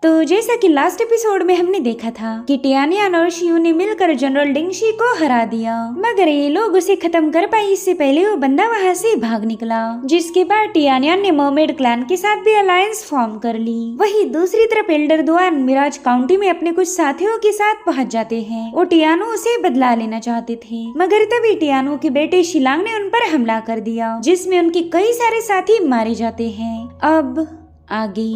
तो जैसा कि लास्ट एपिसोड में हमने देखा था कि टियानियान और शियू ने मिलकर जनरल डिंगशी को हरा दिया, मगर ये लोग उसे खत्म कर पाए इससे पहले वो बंदा वहाँ से भाग निकला। जिसके बाद टियानियान ने मर्मेड क्लैन के साथ भी अलायंस फॉर्म कर ली। वही दूसरी तरफ एल्डर दुआन मिराज काउंटी में अपने कुछ साथियों के साथ पहुँच जाते हैं। वो टियानो से बदला लेना चाहते थे, मगर तभी टियानो के बेटे शिलांग ने उन पर हमला कर दिया, जिसमें उनके कई सारे साथी मारे जाते हैं। अब आगे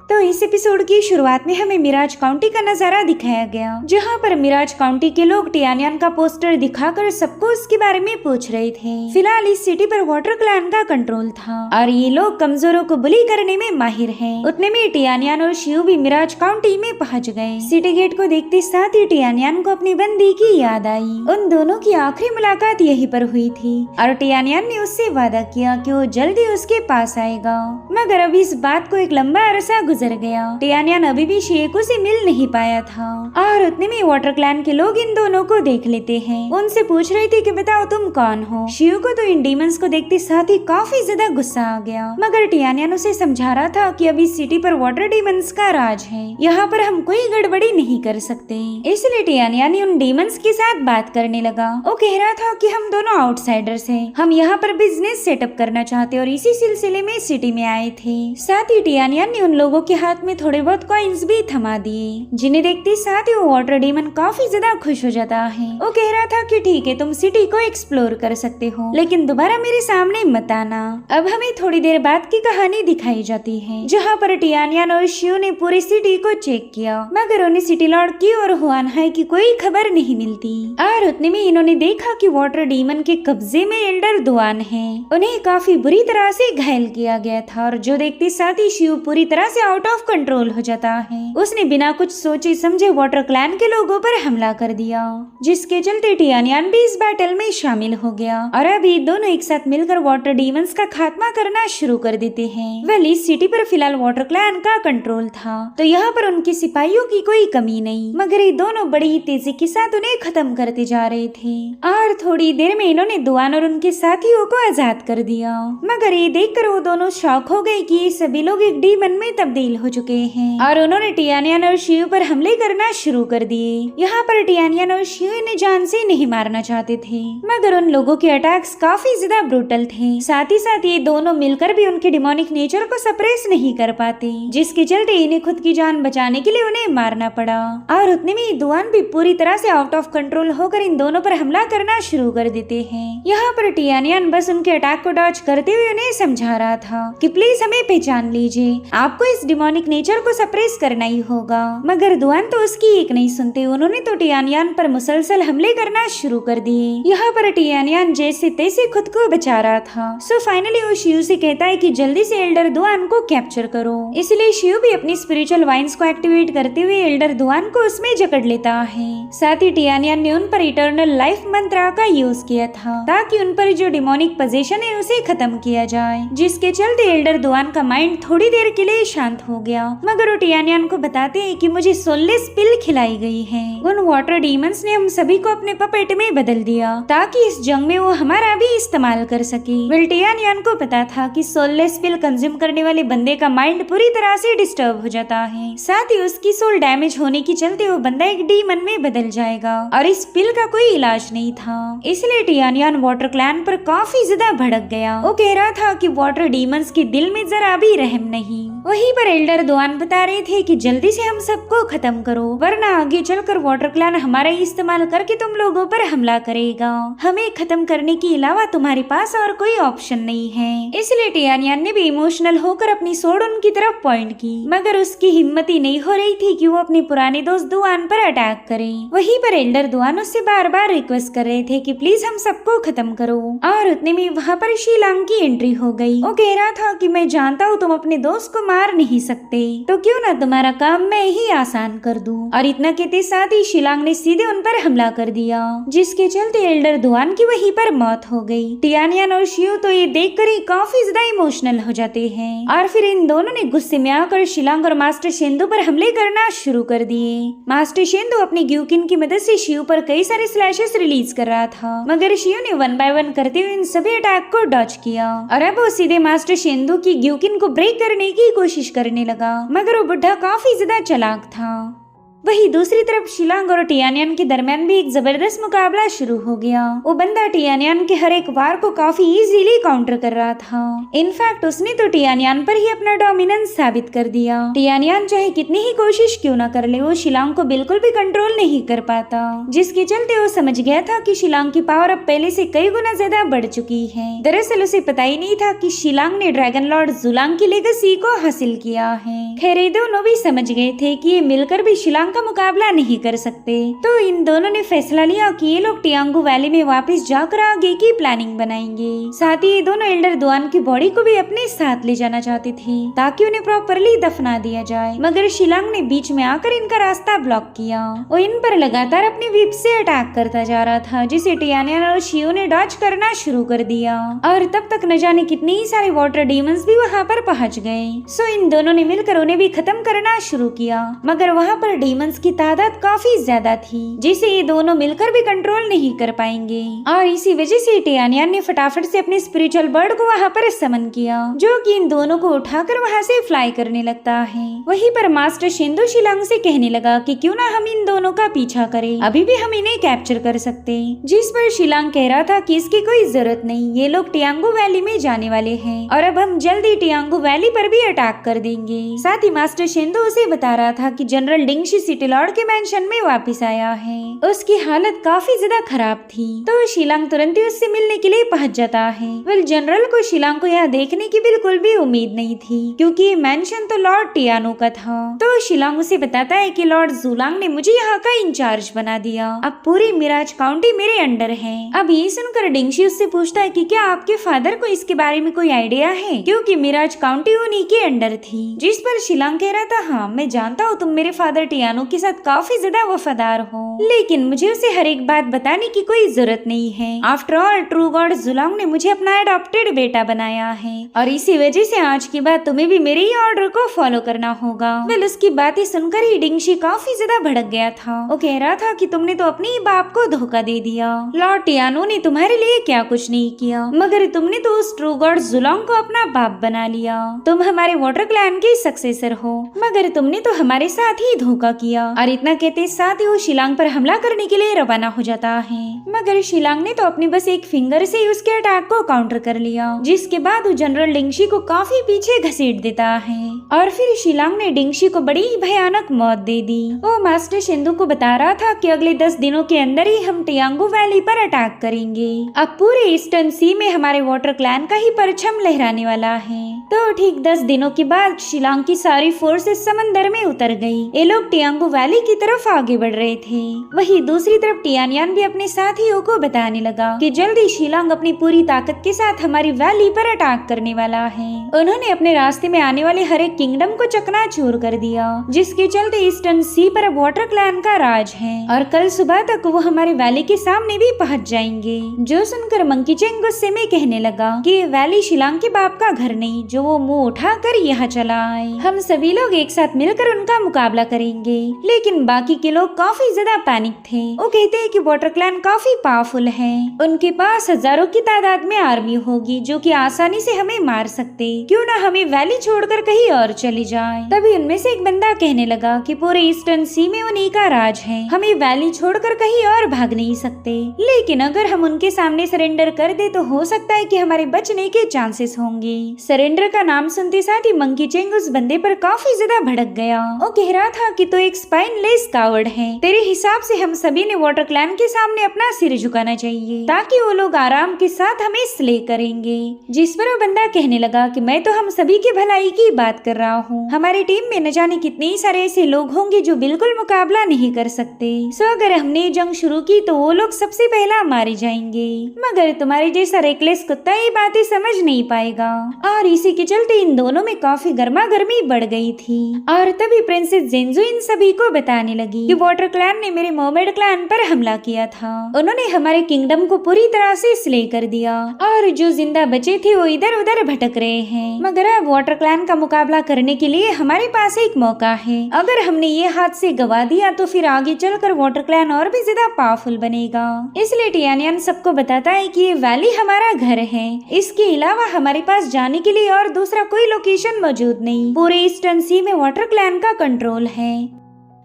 तो इस एपिसोड की शुरुआत में हमें मिराज काउंटी का नजारा दिखाया गया, जहां पर मिराज काउंटी के लोग टियानियान का पोस्टर दिखाकर सबको उसके बारे में पूछ रहे थे। फिलहाल इस सिटी पर वाटर क्लैन का कंट्रोल था और ये लोग कमजोरों को बुली करने में माहिर हैं। उतने में टियानियान और शियू भी मिराज काउंटी में पहुंच गए। सिटी गेट को देखते साथ ही टियानियान को अपनी बंदी की याद आई। उन दोनों की आखिरी मुलाकात यहीं पर हुई थी और टियानियान ने उससे वादा किया कि वो जल्दी उसके पास आएगा, मगर अब इस बात को एक लंबा अरसा गुजर गया। टियानियान अभी भी शेको से मिल नहीं पाया था और उतने में वाटर क्लैन के लोग इन दोनों को देख लेते हैं। उनसे पूछ रहे थे कि बताओ तुम कौन हो। शियू को तो इन डीमंस को देखते साथ ही काफी ज्यादा गुस्सा आ गया, मगर टियानियान उसे समझा रहा था कि अभी सिटी पर वाटर डीमंस का राज है, यहाँ पर हम कोई गड़बड़ी नहीं कर सकते। इसलिए टियानियान उन डीमंस के साथ बात करने लगा। वो कह रहा था कि हम दोनों आउटसाइडर्स हैं, हम यहाँ पर बिजनेस सेटअप करना चाहते और इसी सिलसिले में सिटी में आए थे। साथ ही टियानियान ने उन लोगों के हाथ में थोड़े बहुत कॉइन्स भी थमा दिए, जिन्हें देखते साथ ही वो वाटर डीमन काफी ज्यादा खुश हो जाता है। वो कह रहा था कि ठीक है, तुम सिटी को एक्सप्लोर कर सकते हो, लेकिन दोबारा मेरे सामने मत आना। अब हमें थोड़ी देर बाद की कहानी दिखाई जाती है, जहाँ पर टियानियान और शियू ने पूरी सिटी को चेक किया, मगर उन्हें सिटी लॉर्ड की और हुआन हाई की कोई खबर नहीं मिलती। और उतने में इन्होंने देखा कि वाटर डीमन के कब्जे में एल्डर दुआन है। उन्हें काफी बुरी तरह से घायल किया गया था और जो देखते साथ ही शियू पूरी तरह से आउट ऑफ कंट्रोल हो जाता है। उसने बिना कुछ सोचे समझे वाटर क्लैन के लोगों पर हमला कर दिया, जिसके चलते टियानियान भी इस बैटल में शामिल हो गया और अभी दोनों एक साथ मिलकर वाटर डीमंस का खात्मा करना शुरू कर देते हैं। वेल, इस सिटी पर फिलहाल वाटर क्लैन का कंट्रोल था, तो यहाँ पर उनके सिपाहियों की कोई कमी नहीं, मगर ये दोनों बड़ी तेजी के साथ उन्हें खत्म करते जा रहे थे। और थोड़ी देर में इन्होंने दुआन और उनके साथियों को आजाद कर दिया, मगर ये देखकर वो दोनों शॉक हो गए कि ये सभी लोग एक डीमन में तब्दील हो चुके हैं और उन्होंने टियानियान और शियू पर हमले करना शुरू कर दिए। यहाँ पर टियानियान और शियू इन्हें जान से नहीं मारना चाहते थे, मगर उन लोगों के अटैक्स काफी ज्यादा ब्रूटल थे। साथ ही साथ ये दोनों मिलकर भी उनके डिमोनिक नेचर को सप्रेस नहीं कर पाते, जिसके चलते इन्हें खुद की जान बचाने के लिए उन्हें मारना पड़ा। और उतने में दुआन भी पूरी तरह से आउट ऑफ कंट्रोल होकर इन दोनों पर हमला करना शुरू कर देते हैं। यहाँ पर टियानियान बस उनके अटैक को डॉज करते हुए उन्हें समझा रहा था कि प्लीज हमें पहचान लीजिए, आपको इस डिमोनिक नेचर को सप्रेस करना ही होगा। मगर दुआन तो उसकी एक नहीं सुनते, उन्होंने तो टियानियान पर मुसलसल हमले करना शुरू कर दिए। यहाँ पर टियानियान जैसे तैसे खुद को बचा रहा था। सो फाइनली वो शियू से कहता है कि जल्दी से एल्डर दुआन को कैप्चर करो। इसलिए शियू भी अपनी स्पिरिचुअल वाइन्स को एक्टिवेट करते हुए एल्डर दुआन को उसमें जकड़ लेता है। साथ ही टियानियान ने उन पर इटर्नल लाइफ मंत्र का यूज किया था, ताकि उन पर जो डिमोनिक पोजीशन है उसे खत्म किया जाए, जिसके चलते एल्डर दुआन का माइंड थोड़ी देर के लिए शांत हो गया। मगर वो टियानियान को बताते हैं कि मुझे सोललेस पिल खिलाई गई है। उन वाटर डीमंस ने हम सभी को अपने पपेट में बदल दिया, ताकि इस जंग में वो हमारा भी इस्तेमाल कर सके। वेल, टियानियान को पता था कि सोललेस पिल कंज्यूम करने वाले बंदे का माइंड पूरी तरह से डिस्टर्ब हो जाता है, साथ ही उसकी सोल डैमेज होने के चलते वो बंदा एक डीमन में बदल जाएगा और इस पिल का कोई इलाज नहीं था। इसलिए टियानियान वाटर क्लैन पर काफी ज्यादा भड़क गया। वो कह रहा था कि वाटर डीमंस के दिल में जरा भी रहम नहीं। वहीं पर एल्डर दुआन बता रहे थे कि जल्दी से हम सबको खत्म करो, वरना आगे चलकर वाटर क्लैन हमारा इस्तेमाल करके तुम लोगों पर हमला करेगा। हमें खत्म करने के अलावा तुम्हारे पास और कोई ऑप्शन नहीं है। इसलिए टियानियान ने भी इमोशनल होकर अपनी सोड उनकी तरफ पॉइंट की, मगर उसकी हिम्मत ही नहीं हो रही थी कि वो अपने पुराने दोस्त दुआन पर अटैक करे। वहीं पर एल्डर दुआन उससे बार बार रिक्वेस्ट कर रहे थे कि प्लीज हम सबको खत्म करो। और उतने में वहाँ पर शिलांग की एंट्री हो गई। वो कह रहा था कि मैं जानता हूँ तुम अपने दोस्त को मार नहीं सकते, तो क्यों ना तुम्हारा काम मैं ही आसान कर दूं। और इतना कहते साथ ही शिलांग ने सीधे उन पर हमला कर दिया, जिसके चलते एल्डर दुआन की वहीं पर मौत हो गई। टियानियान और शियू तो ये देखकर ही काफी ज्यादा इमोशनल हो जाते हैं और फिर इन दोनों ने गुस्से में आकर शिलांग और मास्टर शेंदू पर हमले करना शुरू कर दिए। मास्टर शेंदू अपनी ग्यूकिन की मदद से शियू पर कई सारे स्लैशेस रिलीज कर रहा था, मगर शियू ने 1 बाय 1 करते हुए इन सभी अटैक को डॉज किया और अब वो सीधे मास्टर शेंदू की ग्यूकिन को ब्रेक करने की कोशिश करने लगा, मगर वो बुढ़ा काफी ज्यादा चालाक था। वही दूसरी तरफ शिलांग और टियानियन के दरमियान भी एक जबरदस्त मुकाबला शुरू हो गया। वो बंदा टियानियन के हर एक वार को काफी इजीली काउंटर कर रहा था। इनफैक्ट उसने तो टियानियन पर ही अपना डोमिनेंस साबित कर दिया। टियानियन चाहे कितनी ही कोशिश क्यों न कर ले, वो शिलांग को बिल्कुल भी कंट्रोल नहीं कर पाता, जिसके चलते वो समझ गया था कि शिलांग की पावर अब पहले से कई गुना ज्यादा बढ़ चुकी है। दरअसल उसे पता ही नहीं था कि शिलांग ने ड्रैगन लॉर्ड जुलांग की लेगेसी को हासिल किया है। खैर ये दोनों भी समझ गए थे कि ये मिलकर भी शिलांग का मुकाबला नहीं कर सकते, तो इन दोनों ने फैसला लिया कि ये लोग टियांगू वैली में वापस जाकर आगे की प्लानिंग बनाएंगे। साथ ही ये दोनों एल्डर दुआन की बॉडी को भी अपने साथ ले जाना चाहते थे ताकि उन्हें प्रॉपरली दफना दिया जाए, मगर शिलांग ने बीच में आकर इनका रास्ता ब्लॉक किया। वो इन पर लगातार अपनी व्हिप से अटैक करता जा रहा था, जिसे टियानियन और शियो ने डॉज करना शुरू कर दिया, और तब तक न जाने कितने ही सारे वाटर डीमंस भी वहाँ पर पहुँच गए। सो इन दोनों ने मिलकर उन्हें भी खत्म करना शुरू किया, मगर वहाँ पर डीमंस की तादाद काफी ज्यादा थी, जिसे ये दोनों मिलकर भी कंट्रोल नहीं कर पाएंगे। और इसी वजह से टियानियन ने फटाफट से अपने स्पिरिचुअल बर्ड को वहाँ पर समन किया, जो कि इन दोनों को उठाकर वहाँ से फ्लाई करने लगता है। वहीं पर मास्टर शिंदो शिलांग से कहने लगा कि क्यों ना हम इन दोनों का पीछा करें, अभी भी हम इन्हें कैप्चर कर सकते। जिस पर शिलांग कह रहा था कि इसकी कोई जरूरत नहीं, ये लोग टियांगू वैली में जाने वाले हैं और अब हम जल्दी टियांगू वैली पर भी अटैक कर देंगे। साथ ही मास्टर शिंदो उसे बता रहा था कि जनरल डिंगशी सिटी लॉर्ड के मेंशन में वापस आया है। उसकी हालत काफी ज्यादा खराब थी, तो शिलांग तुरंत ही उससे मिलने के लिए पहुंच जाता है। वेल जनरल को शिलांग को यहाँ देखने की बिल्कुल भी उम्मीद नहीं थी, क्योंकि ये मेंशन तो लॉर्ड टियानो का था। तो शिलांग उसे बताता है कि लॉर्ड जुलांग ने मुझे यहाँ का इंचार्ज बना दिया, अब पूरी मिराज काउंटी मेरे अंडर है। अब ये सुनकर डिंगशी उससे पूछता है कि क्या आपके फादर को इसके बारे में कोई आइडिया है, क्योंकि मिराज काउंटी उन्हीं के अंडर थी। जिस पर शिलांग कह रहा था, हाँ मैं जानता हूँ तुम मेरे फादर टियानो के साथ काफी ज्यादा वफादार हो, लेकिन मुझे उसे हर एक बात बताने की कोई जरूरत नहीं है। After all true God Julang ने मुझे अपना एडॉप्टेड बेटा बनाया है, और इसी वजह से आज के बाद तुम्हें भी मेरे ही ऑर्डर को फॉलो करना होगा। वेल उसकी बातें सुनकर ही डिंगशी काफी ज्यादा भड़क गया था। वो कह रहा था कि तुमने तो अपने ही बाप को धोखा दे दिया। लॉर्ड टियानो ने तुम्हारे लिए क्या कुछ नहीं किया, मगर तुमने तो उस ट्रू गॉड जुलांग को अपना बाप बना लिया। तुम हमारे वाटर क्लैन के सक्सेसर हो, मगर तुमने तो हमारे साथ ही धोखा किया। और इतना कहते साथ ही वो शिलांग पर हमला करने के लिए रवाना हो जाता है, मगर शिलांग ने तो अपनी बस एक फिंगर से ही उसके अटैक को काउंटर कर लिया, जिसके बाद वो जनरल डिंगशी को काफी पीछे घसीट देता है। और फिर शिलांग ने डिंगशी को बड़ी ही भयानक मौत दे दी। वो मास्टर शिंदो को बता रहा था कि अगले 10 दिनों के अंदर ही हम टियांगू वैली पर अटैक करेंगे। अब पूरे ईस्टर्न सी में हमारे वाटर क्लैन का ही परचम लहराने वाला है। तो ठीक 10 दिनों के बाद शिलांग की सारी फोर्सेस समंदर में उतर गई। ये लोग टियांगू वैली की तरफ आगे बढ़ रहे थे। वहीं दूसरी तरफ टियानियन भी अपने साथियों को बताने लगा कि जल्दी शिलांग अपनी पूरी ताकत के साथ हमारी वैली पर अटैक करने वाला है। उन्होंने अपने रास्ते में आने वाले हर एक किंगडम को चकनाचूर कर दिया, जिसके चलते ईस्टर्न सी पर अब वाटर क्लैन का राज है, और कल सुबह तक वो हमारे वैली के सामने भी पहुंच जाएंगे। जो सुनकर मंकी चेंग गुस्से में कहने लगा कि ये वैली शिलांग के बाप का घर नहीं, जो वो मुंह उठाकर यहाँ चला आए। हम सभी लोग एक साथ मिलकर उनका मुकाबला करेंगे। लेकिन बाकी के लोग काफी ज्यादा पैनिक थे। वो कहते हैं कि वाटर क्लैन काफी पावरफुल है, उनके पास हजारों की तादाद में आर्मी होगी जो कि आसानी से हमें मार सकते। क्यों ना हमें वैली छोड़कर कहीं और चली जाए। तभी उनमें से एक बंदा कहने लगा कि पूरे ईस्टर्न सी में उन्हीं का राज है, हमें वैली छोड़कर कहीं और भाग नहीं सकते। लेकिन अगर हम उनके सामने सरेंडर कर दे तो हो सकता है कि हमारे बचने के चांसेस होंगे। सरेंडर का नाम सुनते साथ ही मंकी चेंग उस बंदे पर काफी ज्यादा भड़क गया। वो कह रहा था कि तो एक स्पाइनलेस कावर्ड है, तेरे हिसाब से हम सभी ने वाटर क्लैन के सामने अपना सिर झुकाना चाहिए ताकि वो लोग आराम के साथ हमें स्ले करेंगे। जिस पर वो बंदा कहने लगा कि मैं तो हम सभी की भलाई की बात कर रहा हूँ, हमारी टीम में न जाने कितने ही सारे ऐसे लोग होंगे जो बिल्कुल मुकाबला नहीं कर सकते। सो अगर हमने ये जंग शुरू की तो वो लोग सबसे पहला मारे जाएंगे, मगर तुम्हारे जैसा रेकलेस कुत्ता ये बातें समझ नहीं पाएगा। और इसी के चलते इन दोनों में काफी गर्मा गर्मी बढ़ गई थी। और तभी प्रिंसेस जेंजू इन सभी को बताने लगी कि वाटर क्लैन ने मेरे मर्मेड क्लैन पर हमला किया था, उन्होंने हमारे किंगडम को पूरी तरह से स्ले कर दिया, और जो जिंदा बचे थे वो इधर उधर भटक रहे हैं। मगर अब वाटर क्लैन का मुकाबला करने के लिए हमारे पास एक मौका है, अगर हमने ये हाथ से गवा दिया तो फिर आगे चलकर वाटर क्लैन और भी ज्यादा पावरफुल बनेगा। इसलिए टियानियन सबको बताता है कि ये वैली हमारा घर है, इसके अलावा हमारे पास जाने के लिए और और दूसरा कोई लोकेशन मौजूद नहीं। पूरे ईस्टर्न सी में वाटर क्लैन का कंट्रोल है,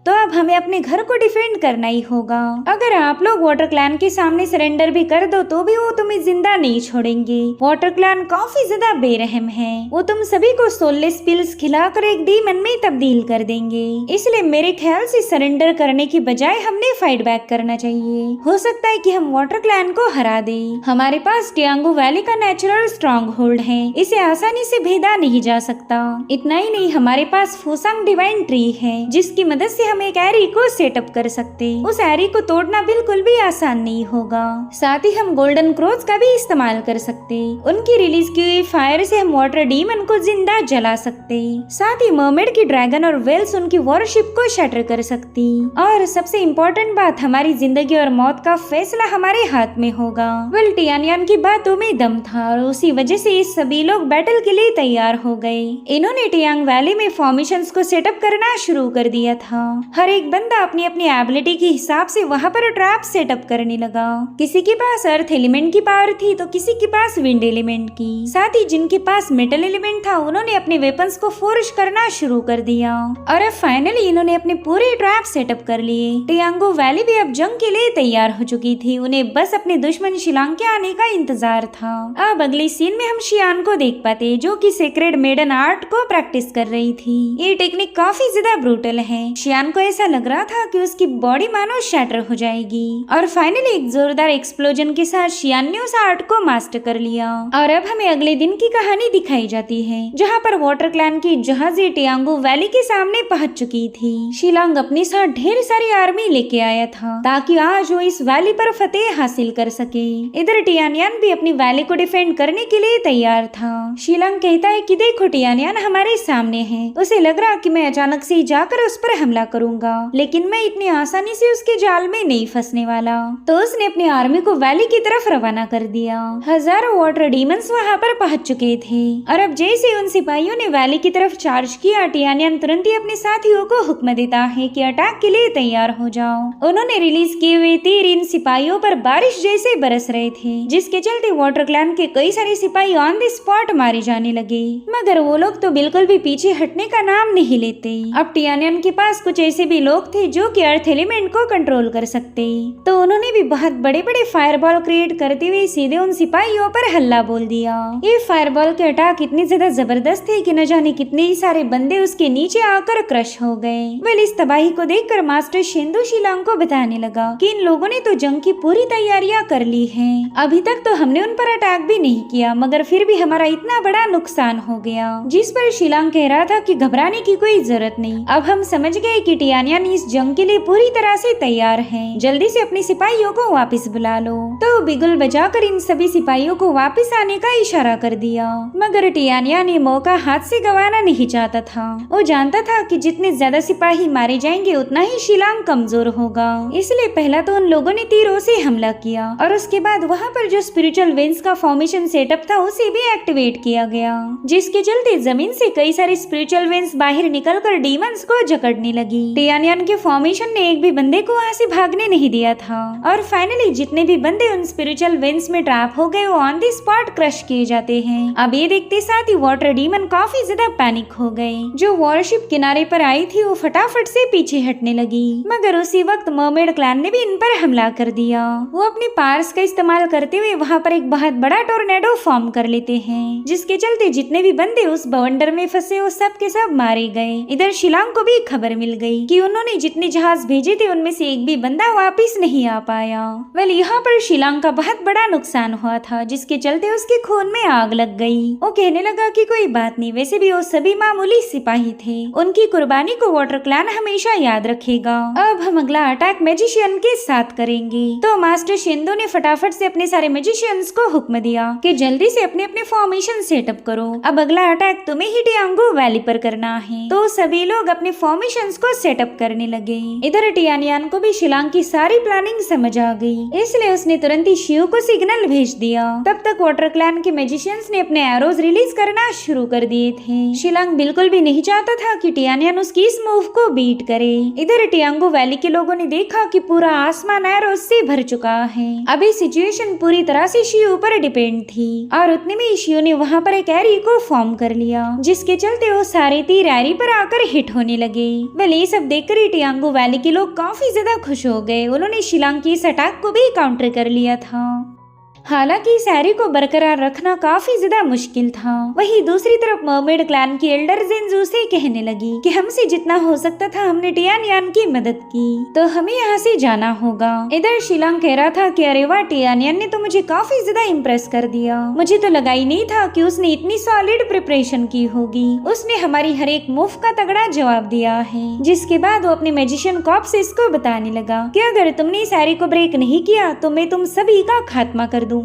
तो अब हमें अपने घर को डिफेंड करना ही होगा। अगर आप लोग वाटर क्लैन के सामने सरेंडर भी कर दो तो भी वो तुम्हें जिंदा नहीं छोड़ेंगे। वाटर क्लैन काफी ज्यादा बेरहम है, वो तुम सभी को सोललेस पिल्स खिलाकर एक डीमन में तब्दील कर देंगे। इसलिए मेरे ख्याल से सरेंडर करने की बजाय हमने फाइट बैक करना चाहिए। हो सकता है कि हम वाटर क्लैन को हरा दे। हमारे पास टियांगो वैली का नेचुरल स्ट्रॉन्ग होल्ड है, इसे आसानी से भेदा नहीं जा सकता। इतना ही नहीं, हमारे पास फूसांग डिवाइन ट्री है जिसकी मदद से हम एक एरी को सेटअप कर सकते। उस एरी को तोड़ना बिल्कुल भी आसान नहीं होगा। साथ ही हम गोल्डन क्रोज का भी इस्तेमाल कर सकते। उनकी रिलीज की हुई फायर से हम वाटर डीमन को जिंदा जला सकते। साथ ही मर्मेड की ड्रैगन और वेल्स उनकी वॉरशिप को शटर कर सकती। और सबसे इम्पोर्टेंट बात, हमारी जिंदगी और मौत का फैसला हमारे हाथ में होगा। वेल, टियानियान की बातों में दम था और उसी वजह से ये सभी लोग बैटल के लिए तैयार हो गए। इन्होंने टियांग वैली में फॉर्मेशंस को सेटअप करना शुरू कर दिया था। हर एक बंदा अपनी अपनी एबिलिटी के हिसाब से वहाँ पर ट्रैप सेटअप करने लगा। किसी के पास अर्थ एलिमेंट की पावर थी तो किसी के पास विंड एलिमेंट की। साथ ही जिनके पास मेटल एलिमेंट था उन्होंने अपने वेपन्स को फोर्ज करना शुरू कर दिया। और अब फाइनली इन्होंने अपने पूरे ट्रैप सेटअप कर लिए। टियांगो वैली भी अब जंग के लिए तैयार हो चुकी थी। उन्हें बस अपने दुश्मन शिलांग के आने का इंतजार था। अब अगले सीन में हम शियान को देख पाते जो कि सेक्रेड मेडन आर्ट को प्रैक्टिस कर रही थी। ये टेक्निक काफी ज्यादा ब्रूटल है। शियान को ऐसा लग रहा था कि उसकी बॉडी मानो शैटर हो जाएगी। और फाइनली एक जोरदार एक्सप्लोजन के साथ शियान ने उस आर्ट को मास्टर कर लिया। और अब हमें अगले दिन की कहानी दिखाई जाती है जहाँ पर वाटर क्लैन की जहाजी टियांगो वैली के सामने पहुंच चुकी थी। शिलांग अपने साथ ढेर सारी आर्मी लेके आया था ताकि आज वो इस वैली पर फतेह हासिल कर सके। इधर टियानियान भी अपनी वैली को डिफेंड करने के लिए तैयार था। शिलांग कहता है कि देखो टियानियान हमारे सामने है। उसे लग रहा कि मैं अचानक से जाकर उस पर हमला करूंगा, लेकिन मैं इतनी आसानी से उसके जाल में नहीं फंसने वाला। तो उसने अपनी आर्मी को वैली की तरफ रवाना कर दिया। हजारों वाटर डीमंस वहाँ पर पहुंच चुके थे और अब जैसे उन सिपाहियों ने वैली की तरफ चार्ज किया, टियानियान तुरंत ही अपने साथियों को हुक्म देता है कि अटैक के लिए तैयार हो जाओ। उन्होंने रिलीज किए हुए तीर इन सिपाहियों पर बारिश जैसे बरस रहे थे, जिसके चलते वाटर क्लैन के कई सारे सिपाही ऑन द स्पॉट मारे जाने लगे। मगर वो लोग तो बिल्कुल भी पीछे हटने का नाम नहीं लेते। अब टियानियान के पास कुछ ऐसे भी लोग थे जो कि अर्थ एलिमेंट को कंट्रोल कर सकते, तो उन्होंने भी बहुत बड़े बड़े फायरबॉल क्रिएट करते हुए सीधे उन सिपाहियों पर हल्ला बोल दिया। ये फायरबॉल के अटैक इतने ज्यादा जबरदस्त थे कि न जाने कितने ही सारे बंदे उसके नीचे आकर क्रश हो गए। वेल, इस तबाही को देखकर मास्टर शिंदो शिलांग को बताने लगा कि इन लोगों ने तो जंग की पूरी तैयारियां कर ली हैं। अभी तक तो हमने उन पर अटैक भी नहीं किया, मगर फिर भी हमारा इतना बड़ा नुकसान हो गया। जिस पर शिलांग कह रहा था कि घबराने की कोई जरूरत नहीं। अब हम समझ गए कि टियानियान इस जंग के लिए पूरी तरह से तैयार हैं। जल्दी से अपने सिपाहियों को वापस बुला लो। तो बिगुल बजाकर इन सभी सिपाहियों को वापस आने का इशारा कर दिया। मगर टियानियान ये मौका हाथ से गंवाना नहीं चाहता था। वो जानता था कि जितने ज्यादा सिपाही मारे जाएंगे उतना ही शिलांग कमजोर होगा। इसलिए पहला तो उन लोगों ने तीरों से हमला किया और उसके बाद वहाँ पर जो स्पिरिचुअल वेंस का फॉर्मेशन सेटअप था उसे भी एक्टिवेट किया गया, जिसके चलते जमीन से कई सारे स्पिरिचुअल वेंस बाहर निकलकर डीमंस को जकड़ने लगी। टियानियान के फॉर्मेशन ने एक भी बंदे को वहाँ से भागने नहीं दिया था। और फाइनली जितने भी बंदे उन स्पिरिचुअल वेंस में ट्रैप हो गए वो ऑन द स्पॉट क्रश किए जाते हैं। अब ये देखते साथ ही वाटर डीमन काफी ज्यादा पैनिक हो गए। जो वॉरशिप किनारे पर आई थी वो फटाफट से पीछे हटने लगी। मगर उसी वक्त मर्मेड क्लैन ने भी इन पर हमला कर दिया। वो अपनी पावर्स का इस्तेमाल करते हुए वहाँ पर एक बहुत बड़ा टोर्नेडो फॉर्म कर लेते हैं, जिसके चलते जितने भी बंदे उस बवंडर में फंसे वो सब के सब मारे गए। इधर शिलांग को भी खबर मिल गई कि उन्होंने जितने जहाज भेजे थे उनमें से एक भी बंदा वापस नहीं आ पाया। वेल, यहाँ पर शिलांग का बहुत बड़ा नुकसान हुआ था, जिसके चलते उसके खून में आग लग गई। वो कहने लगा कि कोई बात नहीं, वैसे भी वो सभी मामूली सिपाही थे, उनकी कुर्बानी को वाटर क्लैन हमेशा याद रखेगा। अब हम अगला अटैक मैजिशियन के साथ करेंगे। तो मास्टर शिंदो ने फटाफट से अपने सारे मैजिशियंस को हुक्म दिया कि जल्दी से अपने अपने फॉर्मेशन सेटअप करो। अब अगला अटैक तुम्हें ही टियांगो वैली पर करना है। तो सभी लोग अपने फॉर्मेशंस को सेटअप करने लगे। इधर टियानियान को भी शिलांग की सारी प्लानिंग समझ आ गई, इसलिए उसने तुरंत ही शिव को सिग्नल भेज दिया। तब तक वाटर क्लैन के मैजिशियंस ने अपने एरोज रिलीज करना शुरू कर दिए थे। शिलांग बिल्कुल भी नहीं चाहता था कि टियानियान उसकी इस मूव को बीट करे। इधर टियांगो वैली के लोगों ने देखा कि पूरा आसमान एरोज से भर चुका है। अभी सिचुएशन पूरी तरह से शिव पर डिपेंड थी और उतने में शिव ने वहाँ पर एक एरी को फॉर्म कर लिया, जिसके चलते वो सारे तीर एरी पर आकर हिट होने लगे। वेल ये सब देखकर टियांगो वैली के लोग काफी ज्यादा खुश हो गए। उन्होंने शिलांग की इस अटैक को भी काउंटर कर लिया था। हालांकि इस एरी को बरकरार रखना काफी ज्यादा मुश्किल था। वहीं दूसरी तरफ मर्मेड क्लैन की एल्डर जिंजू से कहने लगी कि हमसे जितना हो सकता था हमने टियानियान की मदद की, तो हमें यहाँ से जाना होगा। इधर शिलांग कह रहा था कि अरे वाह, टियानियान ने तो मुझे काफी ज्यादा इम्प्रेस कर दिया। मुझे तो लगा ही नहीं था कि उसने इतनी सॉलिड प्रिपरेशन की होगी। उसने हमारी हर एक मूव का तगड़ा जवाब दिया है। जिसके बाद वो अपने मैजिशियन कॉर्प्सेस को बताने लगा कि अगर तुमने इस एरी को ब्रेक नहीं किया तो मैं तुम सभी का खात्मा कर दूंगा।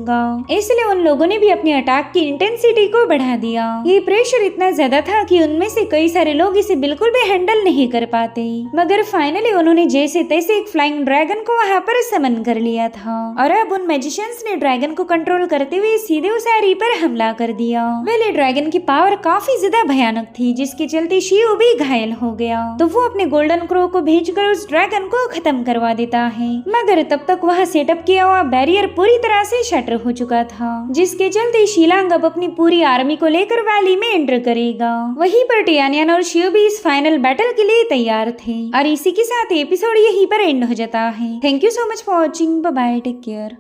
इसलिए उन लोगों ने भी अपनी अटैक की इंटेंसिटी को बढ़ा दिया। ये प्रेशर इतना ज्यादा था कि उनमें से कई सारे लोग इसे बिल्कुल भी हैंडल नहीं कर पाते। मगर फाइनली उन्होंने जैसे तैसे एक फ्लाइंग ड्रैगन को वहाँ पर समन कर लिया था और अब उन मैजिशियंस ने ड्रैगन को कंट्रोल करते हुए सीधे उस एरी पर हमला कर दिया। वेल ड्रैगन की पावर काफी ज्यादा भयानक थी, जिसके चलते शिव भी घायल हो गया। तो वो अपने गोल्डन क्रो को भेजकर उस ड्रैगन को खत्म करवा देता है। मगर तब तक वहाँ सेटअप किया हुआ बैरियर पूरी तरह से शटर हो चुका था, जिसके चलते शिलांग अब अपनी पूरी आर्मी को लेकर वैली में एंटर करेगा। वहीं पर टियानियान और शिव भी इस फाइनल बैटल के लिए तैयार थे। और इसी के साथ एपिसोड यहीं पर एंड हो जाता है। Thank you so much for watching. Bye bye, take care.